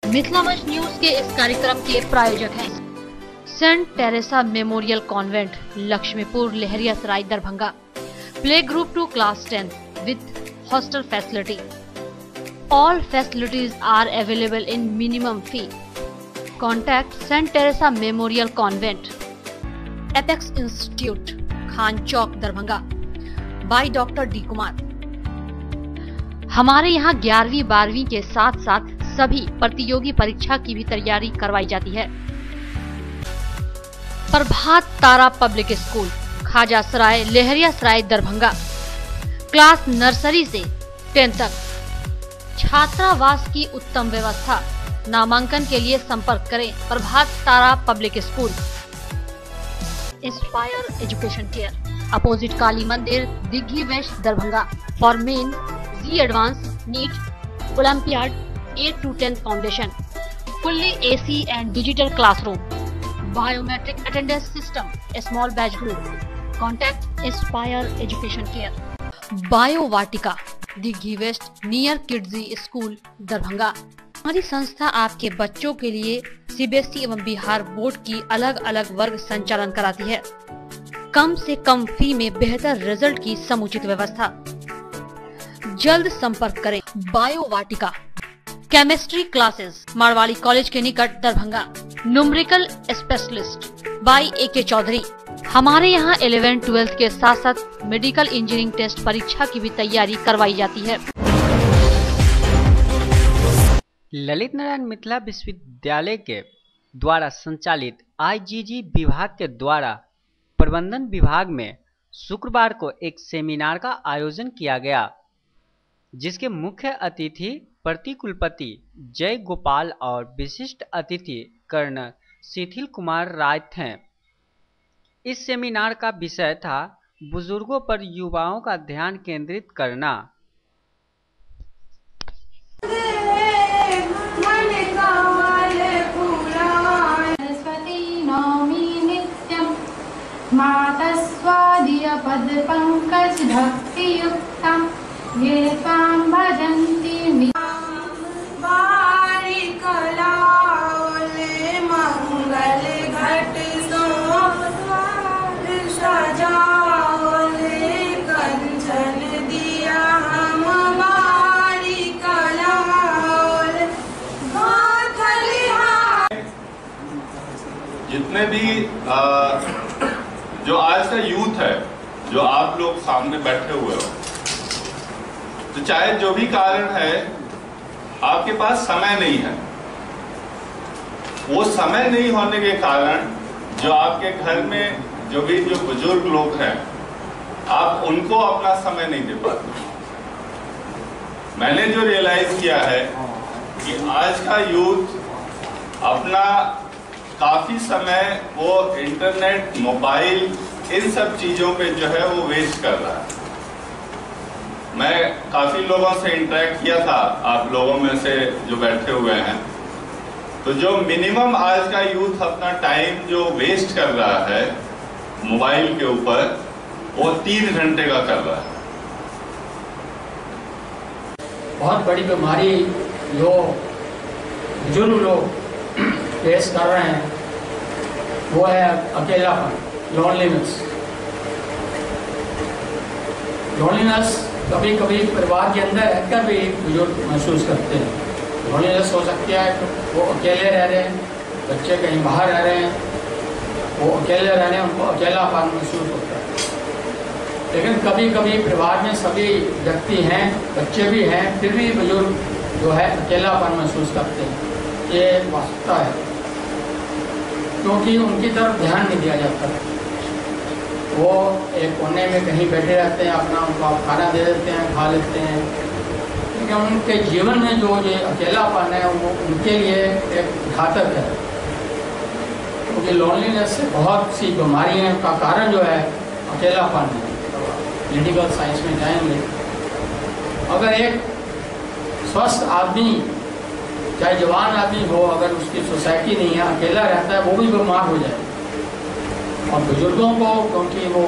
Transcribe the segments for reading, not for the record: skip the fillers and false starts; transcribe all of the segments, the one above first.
मिथिला मंच न्यूज के इस कार्यक्रम के प्रायोजक हैं Saint Teresa memorial convent, Lakshmipur, Laheriasarai, Darbhanga. Play group to class 10 with hostel facility. All facilities are available in minimum fee. Contact Saint Teresa Memorial Convent, Apex Institute, Khan Chowk, Darbhanga, by Dr. D. Kumar. हमारे यहाँ 11वीं 12वीं के साथ साथ सभी प्रतियोगी परीक्षा की भी तैयारी करवाई जाती है। Prabhat Tara public school, Khajasarai, Laheriasarai, Darbhanga. Class nursery से 10 तक। छात्रावास की उत्तम व्यवस्था। नामांकन के लिए संपर्क करें Prabhat Tara public school. Inspire education care, opposite Kali Mandir, Digghi west, Darbhanga. For main, JEE advance, NEET, olympiad, 8 to 10 foundation, fully AC and digital classroom, biometric attendance system, small batch group. Contact Inspire Education Care. Bio Vatika, Digghi west, near Kidzee school, Darbhanga. हमारी संस्था आपके बच्चों के लिए CBSE एवं Bihar board की अलग अलग वर्ग संचालन कराती है। कम से कम फी में बेहतर रिजल्ट की समुचित व्यवस्था। जल्द संपर्क करें। Bio Vatika, chemistry classes, Marwari college के निकट, Darbhanga. Numerical specialist by AK Chaudhary. हमारे यहाँ 11-12 के साथ साथ मेडिकल इंजीनियरिंग टेस्ट परीक्षा की भी तैयारी करवाई जाती है। ललित नारायण मिथिला विश्वविद्यालय के द्वारा संचालित IGG विभाग के द्वारा प्रबंधन विभाग में शुक्रवार को एक सेमिनार का आयोजन किया गया, जिसके मुख्य अतिथि प्रतिकुलपति जय गोपाल और विशिष्ट अतिथि कर्ण शिथिल कुमार राय थे। इस सेमिनार का विषय था बुजुर्गों पर युवाओं का ध्यान केंद्रित करना। पद पंकज भक्ति युक्तम ये त्वां भजन्ति मंगल घट कंचन दिया हमारी कला। जितने भी जो आज का यूथ है, जो आप लोग सामने बैठे हुए हो, तो चाहे जो भी कारण है, आपके पास समय नहीं है। वो समय नहीं होने के कारण जो आपके घर में जो बुजुर्ग लोग हैं, आप उनको अपना समय नहीं दे पाते। मैंने जो रियलाइज किया है कि आज का यूथ अपना काफी समय वो इंटरनेट, मोबाइल, इन सब चीजों पे जो है वो वेस्ट कर रहा है। मैं काफी लोगों से इंटरेक्ट किया था, आप लोगों में से जो बैठे हुए हैं, तो जो मिनिमम आज का यूथ अपना टाइम जो वेस्ट कर रहा है मोबाइल के ऊपर, वो 3 घंटे का कर रहा है। बहुत बड़ी बीमारी जो बुजुर्ग लोग फेस कर रहे हैं वो है अकेलापन, लोनलीनेस। कभी कभी परिवार के अंदर रहकर भी बुजुर्ग महसूस करते हैं। लोनलीनेस हो सकती है वो अकेले रह रहे हैं, बच्चे कहीं बाहर रह रहे हैं, वो अकेले रहने उनको अकेलापन महसूस होता है। लेकिन कभी कभी परिवार में सभी व्यक्ति हैं, बच्चे भी हैं, फिर भी बुजुर्ग जो है अकेलापन महसूस करते हैं। ये वास्तवता है, क्योंकि उनकी तरफ ध्यान नहीं दिया जाता। वो एक कोने में कहीं बैठे रहते हैं, अपना उनको आप खाना दे देते हैं, खा लेते हैं, लेकिन उनके जीवन में जो ये अकेलापन है वो उनके लिए एक घातक है। क्योंकि लोनलीनेस से बहुत सी बीमारियों का कारण जो है अकेलापन है। क्लिनिकल साइंस में जाएंगे, अगर एक स्वस्थ आदमी, चाहे जवान आदमी हो, अगर उसकी सोसाइटी नहीं है, अकेला रहता है, वो भी बीमार हो जाए। और बुजुर्गों को, क्योंकि वो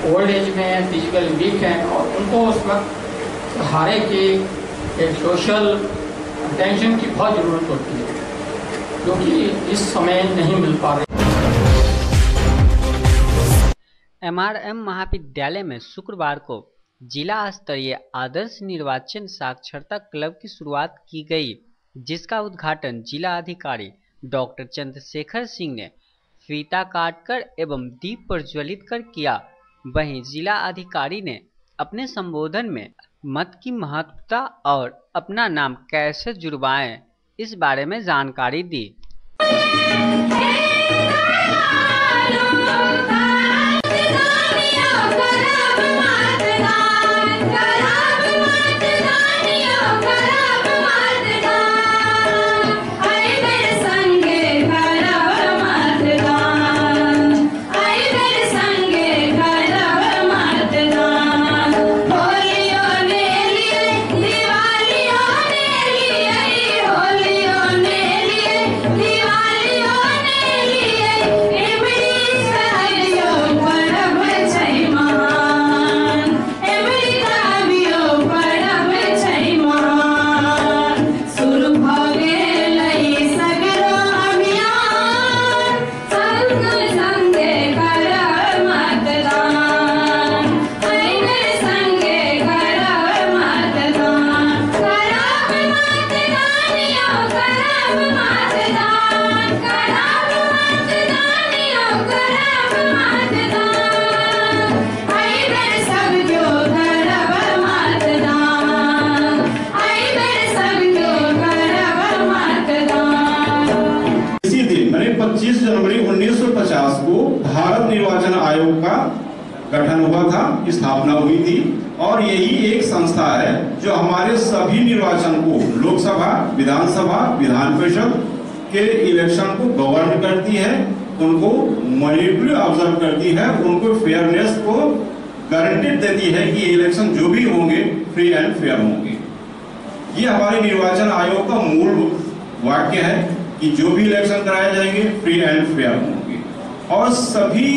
ओल्ड एज में हैं, फिजिकली वीक हैं, और उनको उस वक्त सहारे की, एक सोशल अटेंशन की बहुत ज़रूरत होती है। क्योंकि इस समय नहीं मिल पा रहे। MRM महाविद्यालय में शुक्रवार को जिला स्तरीय आदर्श निर्वाचन साक्षरता क्लब की शुरुआत की गई, जिसका उद्घाटन जिला अधिकारी डॉक्टर चंद्रशेखर सिंह ने फीता काटकर एवं दीप प्रज्वलित कर किया। वहीं जिला अधिकारी ने अपने संबोधन में मत की महत्वता और अपना नाम कैसे जुड़वाएं इस बारे में जानकारी दी। जनवरी 1950 को भारत निर्वाचन आयोग का गठन हुआ था, स्थापना हुई थी और यही एक संस्था है जो हमारे सभी निर्वाचन को, लोकसभा, विधानसभा, विधान परिषद के इलेक्शन को गवर्न करती है, उनको मॉनिटरी ऑब्जर्व करती है, उनको फेयरनेस को गारंटेड देती है कि इलेक्शन जो भी होंगे फ्री एंड फेयर होंगे। ये हमारे निर्वाचन आयोग का मूल वाक्य है कि जो भी इलेक्शन कराए जाएंगे फ्री एंड फेयर होंगे और सभी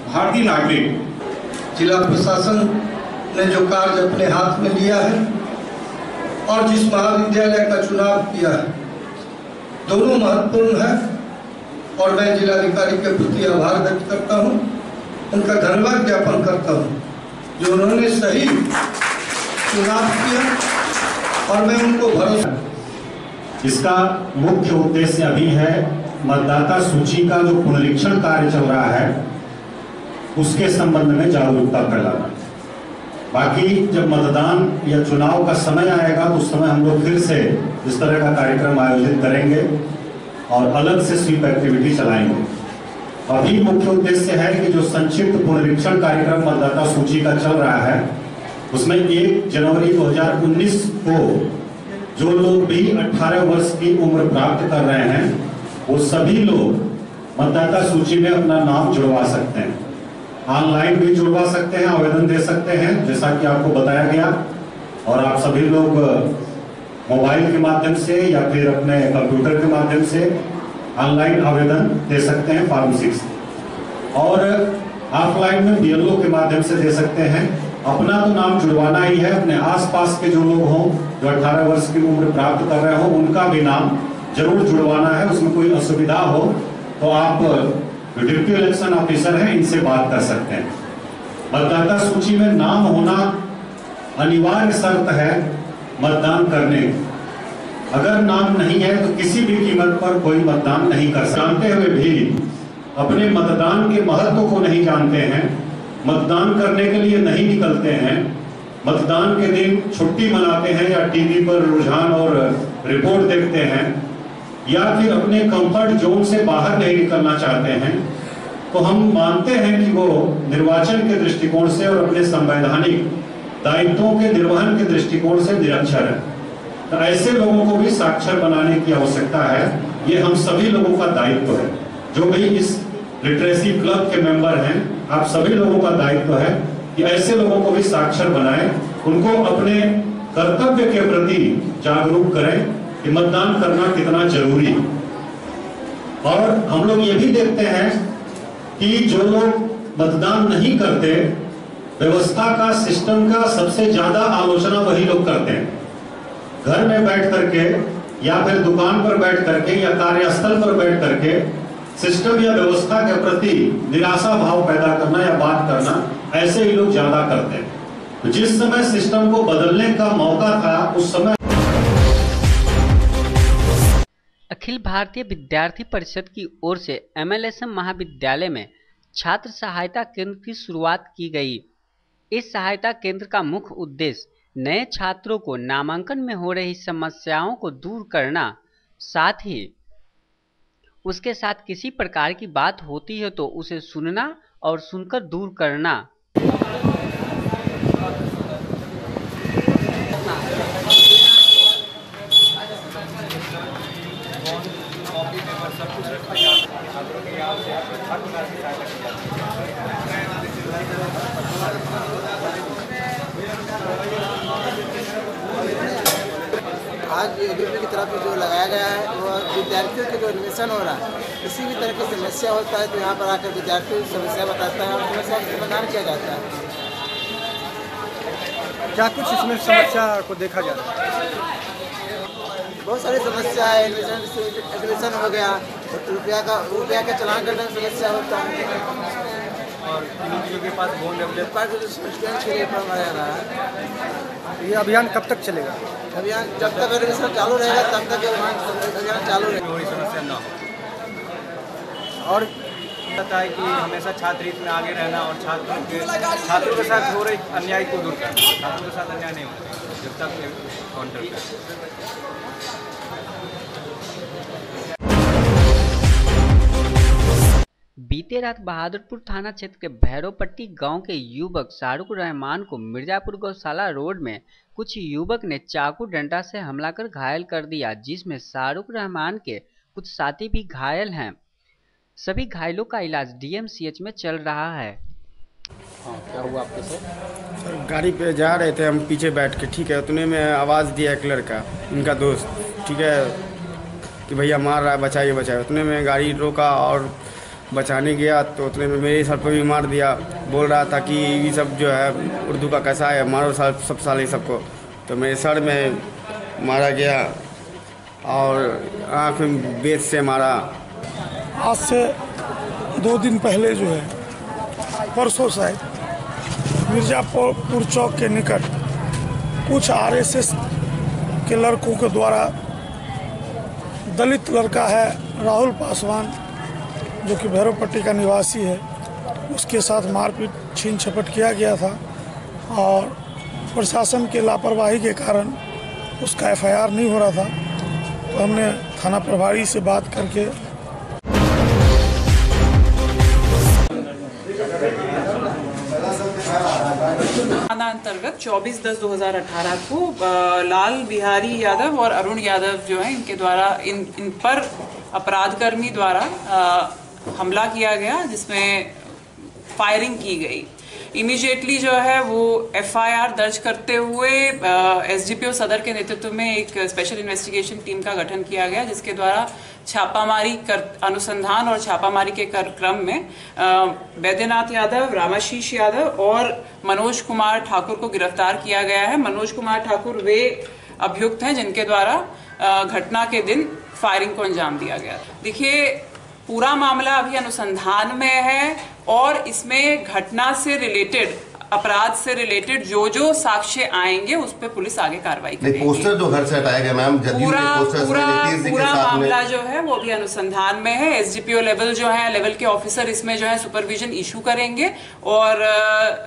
भारतीय नागरिक। जिला प्रशासन ने जो कार्य अपने हाथ में लिया है और जिस महाविद्यालय का चुनाव किया है, दोनों महत्वपूर्ण है और मैं जिलाधिकारी के प्रति आभार व्यक्त करता हूं, उनका धन्यवाद ज्ञापन करता हूं जो उन्होंने सही चुनाव किया और मैं उनको भरोसा। इसका मुख्य उद्देश्य अभी है मतदाता सूची का जो पुनरीक्षण कार्य चल रहा है उसके संबंध में जागरूकता फैलाना। बाकी जब मतदान या चुनाव का समय आएगा तो उस समय हम लोग फिर से इस तरह का कार्यक्रम आयोजित करेंगे और अलग से स्वीप एक्टिविटी चलाएंगे। अभी मुख्य उद्देश्य है कि जो संक्षिप्त पुनरीक्षण कार्यक्रम मतदाता सूची का चल रहा है उसमें 1 जनवरी 2019 को जो लोग भी 18 वर्ष की उम्र प्राप्त कर रहे हैं वो सभी लोग मतदाता सूची में अपना नाम जुड़वा सकते हैं। ऑनलाइन भी जुड़वा सकते हैं, आवेदन दे सकते हैं जैसा कि आपको बताया गया, और आप सभी लोग मोबाइल के माध्यम से या फिर अपने कंप्यूटर के माध्यम से ऑनलाइन आवेदन दे सकते हैं फॉर्म 6, और ऑफलाइन में BLO के माध्यम से दे सकते हैं। अपना तो नाम जुड़वाना ही है, अपने आसपास के जो लोग हों जो 18 वर्ष की उम्र प्राप्त कर रहे हो उनका भी नाम जरूर जुड़वाना है। उसमें कोई असुविधा हो तो आप डिप्टी इलेक्शन ऑफिसर हैं, इनसे बात कर सकते हैं। मतदाता सूची में नाम होना अनिवार्य शर्त है मतदान करने। अगर नाम नहीं है तो किसी भी कीमत पर कोई मतदान नहीं कर सकता। जानते हुए भी अपने मतदान के महत्व को नहीं जानते हैं, मतदान करने के लिए नहीं निकलते हैं, मतदान के दिन छुट्टी मनाते हैं या टीवी पर रुझान और रिपोर्ट देखते हैं या फिर अपने कंफर्ट जोन से बाहर नहीं निकलना चाहते हैं, तो हम मानते हैं कि वो निर्वाचन के दृष्टिकोण से और अपने संवैधानिक दायित्वों के निर्वहन के दृष्टिकोण से निरक्षर है। तो ऐसे लोगों को भी साक्षर बनाने की आवश्यकता है। ये हम सभी लोगों का दायित्व है, जो भी इस लिटरेसी क्लब के मेंबर हैं, आप सभी लोगों का दायित्व है कि ऐसे लोगों को भी साक्षर बनाएं, उनको अपने कर्तव्य के प्रति जागरूक करें कि मतदान करना कितना जरूरी है। और हम लोग ये भी देखते हैं कि जो लोग मतदान नहीं करते, व्यवस्था का, सिस्टम का सबसे ज्यादा आलोचना वही लोग करते हैं। घर में बैठ करके या फिर दुकान पर बैठ करके या कार्यस्थल पर बैठ करके सिस्टम या व्यवस्था के प्रति निराशा भाव पैदा करना या बात करना, ऐसे ही लोग ज्यादा करते हैं। तो जिस समय सिस्टम को बदलने का मौका था उस समय अखिल भारतीय विद्यार्थी परिषद की ओर से MLSM महाविद्यालय में छात्र सहायता केंद्र की शुरुआत की गई। इस सहायता केंद्र का मुख्य उद्देश्य नए छात्रों को नामांकन में हो रही समस्याओं को दूर करना, साथ ही उसके साथ किसी प्रकार की बात होती है तो उसे सुनना और सुनकर दूर करना। आज एडीपी की तरफ जो लगाया गया है वो विद्यार्थियों के जो एडमिशन हो रहा है, किसी भी तरह की समस्या होता है तो यहाँ पर आकर विद्यार्थी समस्या बताता है और समस्या का समाधान किया जाता है। क्या कुछ इसमें समस्या को देखा जा रहा है? बहुत सारी समस्या है। एडमिशन हो गया तो रुपया का चलान करने में समस्या होता है और के पास स्टूडेंट के लिए पढ़ाया रहा है। ये अभियान कब तक चलेगा? अभियान जब तक एडमिशन चालू रहेगा तब तक अभियान चालू रहेगा, कोई समस्या ना हो। और पता है कि हमेशा छात्र हित में आगे रहना और छात्रों के साथ हो रहे अन्याय को दूर करना। छात्रों के साथ अन्याय नहीं होना जब तक काउंटर। बीते रात बहादुरपुर थाना क्षेत्र के भैरवपट्टी गांव के युवक शाहरुख रहमान को मिर्जापुर गौशाला रोड में कुछ युवक ने चाकू डंडा से हमला कर घायल कर दिया, जिसमें शाहरुख रहमान के कुछ साथी भी घायल हैं। सभी घायलों का इलाज DMCH में चल रहा है। क्या हुआ आपके साथ? गाड़ी पे जा रहे थे हम पीछे बैठ के, ठीक है, उतने में आवाज़ दिया एक लड़का, उनका दोस्त, ठीक है, कि भैया मार रहा है, बचाइए बचाइए। उतने में गाड़ी रोका और बचाने गया तो उतने में मेरे सर पर भी मार दिया। बोल रहा था कि ये सब जो है उर्दू का कैसा है, मारो सब साले सबको। तो मेरे सर में मारा गया और आँख में बेत से मारा। आज से 2 दिन पहले जो है, परसों शायद, मिर्जापुर चौक के निकट कुछ RSS के लड़कों के द्वारा दलित लड़का है राहुल पासवान, जो कि भैरवपट्टी का निवासी है, उसके साथ मारपीट छीन झपट किया गया था और प्रशासन के लापरवाही के कारण उसका FIR नहीं हो रहा था। तो हमने थाना प्रभारी से बात करके थाना अंतर्गत 24/10/2018 को लाल बिहारी यादव और अरुण यादव जो है, इनके द्वारा इन पर अपराधकर्मी द्वारा हमला किया गया, जिसमें फायरिंग की गई। इमीडिएटली जो है वो FIR दर्ज करते हुए SDPO सदर के नेतृत्व में एक स्पेशल इन्वेस्टिगेशन टीम का गठन किया गया, जिसके द्वारा छापामारी अनुसंधान और छापामारी के क्रम में बैद्यनाथ यादव, रामाशीष यादव और मनोज कुमार ठाकुर को गिरफ्तार किया गया है। मनोज कुमार ठाकुर वे अभियुक्त हैं जिनके द्वारा घटना के दिन फायरिंग को अंजाम दिया गया। देखिए, पूरा मामला अभी अनुसंधान में है और इसमें घटना से रिलेटेड, अपराध से रिलेटेड जो साक्ष्य आएंगे उस पर पुलिस आगे कार्रवाई करेगी। पोस्टर जो घर से हटाया गया मैम, पूरा मामला जो है वो अभी अनुसंधान में है। SDPO लेवल जो है, लेवल के ऑफिसर इसमें जो है सुपरविजन इशू करेंगे और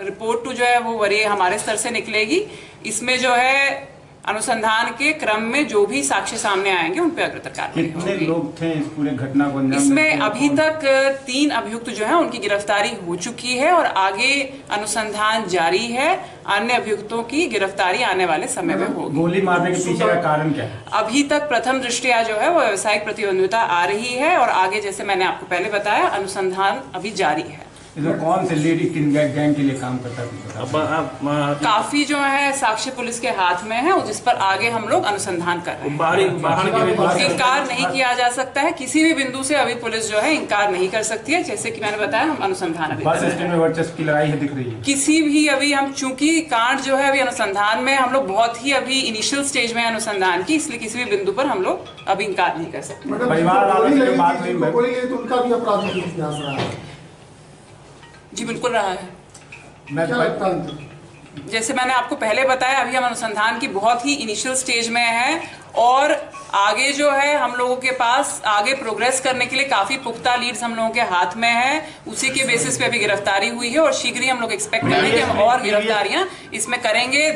रिपोर्ट टू जो है वो वरीय हमारे स्तर से निकलेगी। इसमें जो है अनुसंधान के क्रम में जो भी साक्ष्य सामने आएंगे उन पर अग्रतर कार्रवाई होगी। कितने लोग थे इस पूरे घटना को अंजाम? इसमें अभी तक 3 अभियुक्त जो हैं उनकी गिरफ्तारी हो चुकी है और आगे अनुसंधान जारी है। अन्य अभियुक्तों की गिरफ्तारी आने वाले समय में होगी। गोली मारने के पीछे का कारण क्या है? अभी तक प्रथम दृष्टया जो है वो व्यावसायिक प्रतिबंधिता आ रही है और आगे, जैसे मैंने आपको पहले बताया, अनुसंधान अभी जारी है। इसमें कौन से लेडी किन गैंग के लिए काम करता है? काफी जो है साक्ष्य पुलिस के हाथ में है, जिस पर आगे हम लोग अनुसंधान कर रहे हैं। इनकार नहीं किया जा सकता है, किसी भी बिंदु से अभी पुलिस जो है इनकार नहीं कर सकती है। जैसे कि मैंने बताया, हम अनुसंधान अभी बस स्टैंड में वर्चस्व की लड़ाई है दिख रही है। किसी भी अभी हम चूंकि कांड जो है अभी अनुसंधान में, हम लोग बहुत ही अभी इनिशियल स्टेज में अनुसंधान की, इसलिए किसी भी बिंदु पर हम लोग अभी इनकार नहीं कर सकते। परिवार वालों से बात हुई तो उनका भी अपराध का इतिहास रहा है। जी बिल्कुल रहा है। क्या लगता है? जैसे मैंने आपको पहले बताया, अभी हम अनुसंधान की बहुत ही इनिशियल स्टेज में हैं और आगे जो है हम लोगों के पास आगे प्रोग्रेस करने के लिए काफी पुख्ता लीड्स हम लोगों के हाथ में है। उसी के बेसिस पे अभी गिरफ्तारी हुई है और शीघ्र ही हम लोग एक्सपेक्ट करेंगे कि हम और गिरफ्तारियां इसमें करेंगे।